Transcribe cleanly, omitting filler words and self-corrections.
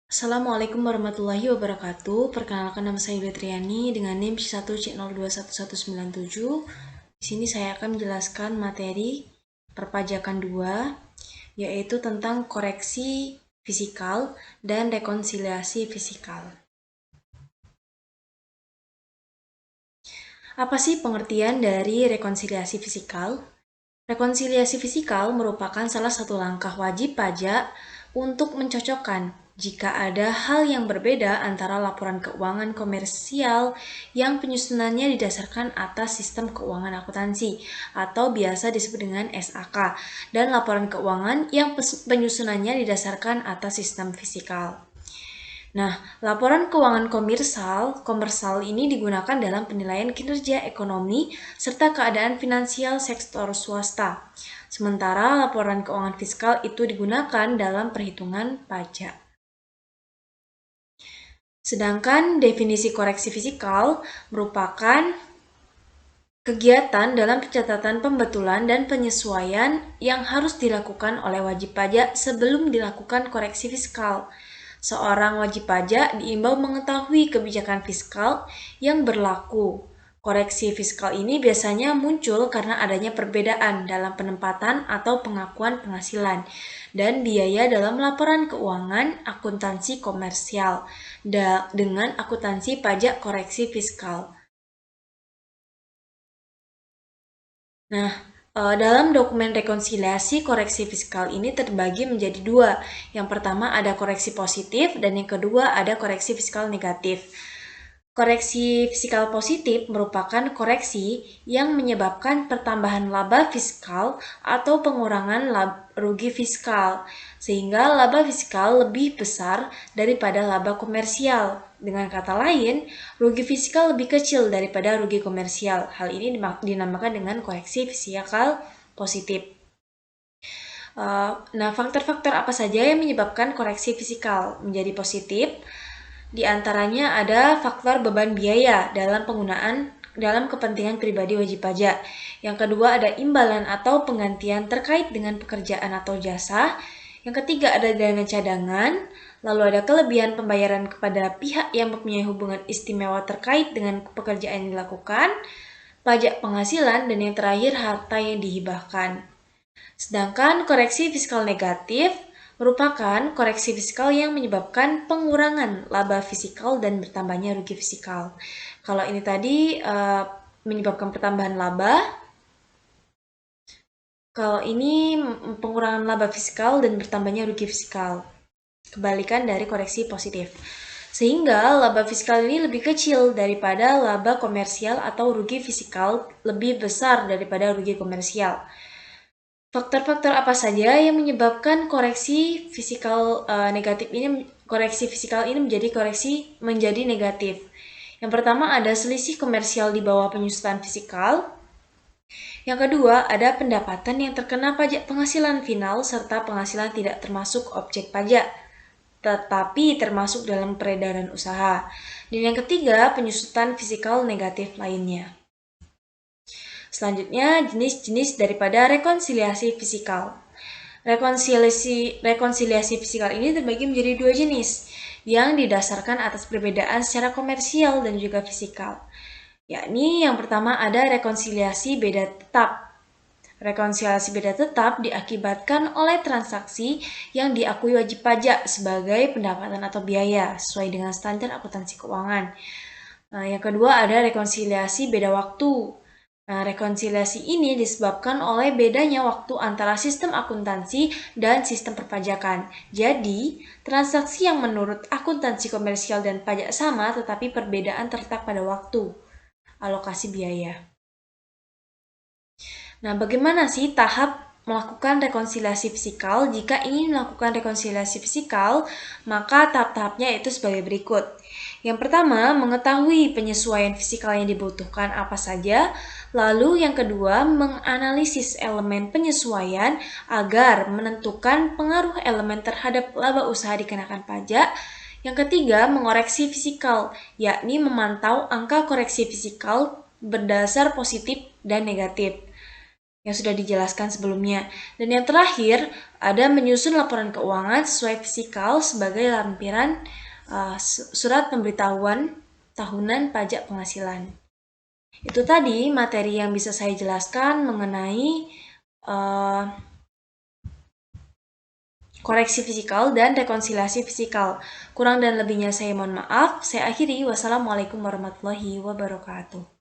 Assalamualaikum warahmatullahi wabarakatuh. Perkenalkan, nama saya Betriani dengan NIM 1C021197. Di sini saya akan menjelaskan materi perpajakan 2, yaitu tentang koreksi fisikal dan rekonsiliasi fisikal. Apa sih pengertian dari rekonsiliasi fisikal? Rekonsiliasi fisikal merupakan salah satu langkah wajib pajak untuk mencocokkan jika ada hal yang berbeda antara laporan keuangan komersial yang penyusunannya didasarkan atas sistem keuangan akuntansi atau biasa disebut dengan SAK, dan laporan keuangan yang penyusunannya didasarkan atas sistem fisikal. Nah, laporan keuangan komersial ini digunakan dalam penilaian kinerja ekonomi serta keadaan finansial sektor swasta. Sementara laporan keuangan fiskal itu digunakan dalam perhitungan pajak. Sedangkan definisi koreksi fisikal merupakan kegiatan dalam pencatatan pembetulan dan penyesuaian yang harus dilakukan oleh wajib pajak sebelum dilakukan koreksi fiskal. Seorang wajib pajak diimbau mengetahui kebijakan fiskal yang berlaku. Koreksi fiskal ini biasanya muncul karena adanya perbedaan dalam penempatan atau pengakuan penghasilan dan biaya dalam laporan keuangan akuntansi komersial dengan akuntansi pajak koreksi fiskal. Nah, dalam dokumen rekonsiliasi koreksi fiskal ini terbagi menjadi dua. Yang pertama ada koreksi positif dan yang kedua ada koreksi fiskal negatif. Koreksi fiskal positif merupakan koreksi yang menyebabkan pertambahan laba fiskal atau pengurangan rugi fiskal, sehingga laba fiskal lebih besar daripada laba komersial. Dengan kata lain, rugi fiskal lebih kecil daripada rugi komersial. Hal ini dinamakan dengan koreksi fiskal positif. Nah, faktor-faktor apa saja yang menyebabkan koreksi fiskal menjadi positif? Di antaranya ada faktor beban biaya dalam kepentingan pribadi wajib pajak. Yang kedua ada imbalan atau penggantian terkait dengan pekerjaan atau jasa. Yang ketiga ada dana cadangan. Lalu ada kelebihan pembayaran kepada pihak yang mempunyai hubungan istimewa terkait dengan pekerjaan yang dilakukan, pajak penghasilan, dan yang terakhir harta yang dihibahkan. Sedangkan koreksi fiskal negatif merupakan koreksi fiskal yang menyebabkan pengurangan laba fiskal dan bertambahnya rugi fiskal. Kalau ini tadi menyebabkan pertambahan laba, kalau ini pengurangan laba fiskal dan bertambahnya rugi fiskal. Kebalikan dari koreksi positif. Sehingga laba fiskal ini lebih kecil daripada laba komersial atau rugi fiskal lebih besar daripada rugi komersial. Faktor-faktor apa saja yang menyebabkan koreksi fiskal ini menjadi negatif? Yang pertama ada selisih komersial di bawah penyusunan fiskal. Yang kedua ada pendapatan yang terkena pajak penghasilan final serta penghasilan tidak termasuk objek pajak, tetapi termasuk dalam peredaran usaha. Dan yang ketiga penyusutan fiskal negatif lainnya. Selanjutnya, jenis-jenis daripada rekonsiliasi fiskal. Rekonsiliasi fiskal ini terbagi menjadi dua jenis, yang didasarkan atas perbedaan secara komersial dan juga fiskal. Yakni yang pertama ada rekonsiliasi beda tetap. Rekonsiliasi beda tetap diakibatkan oleh transaksi yang diakui wajib pajak sebagai pendapatan atau biaya sesuai dengan standar akuntansi keuangan. Yang kedua ada rekonsiliasi beda waktu. Nah, rekonsiliasi ini disebabkan oleh bedanya waktu antara sistem akuntansi dan sistem perpajakan. Jadi, transaksi yang menurut akuntansi komersial dan pajak sama, tetapi perbedaan terletak pada waktu alokasi biaya. Nah, bagaimana sih tahap melakukan rekonsiliasi fiskal? Jika ingin melakukan rekonsiliasi fiskal, maka tahap-tahapnya itu sebagai berikut. Yang pertama, mengetahui penyesuaian fiskal yang dibutuhkan apa saja. Lalu yang kedua, menganalisis elemen penyesuaian agar menentukan pengaruh elemen terhadap laba usaha dikenakan pajak. Yang ketiga, mengoreksi fiskal, yakni memantau angka koreksi fiskal berdasar positif dan negatif. yang sudah dijelaskan sebelumnya. Dan yang terakhir, ada menyusun laporan keuangan sesuai fisikal sebagai lampiran surat pemberitahuan tahunan pajak penghasilan. Itu tadi materi yang bisa saya jelaskan mengenai koreksi fisikal dan rekonsiliasi fisikal. Kurang dan lebihnya saya mohon maaf. Saya akhiri. Wassalamualaikum warahmatullahi wabarakatuh.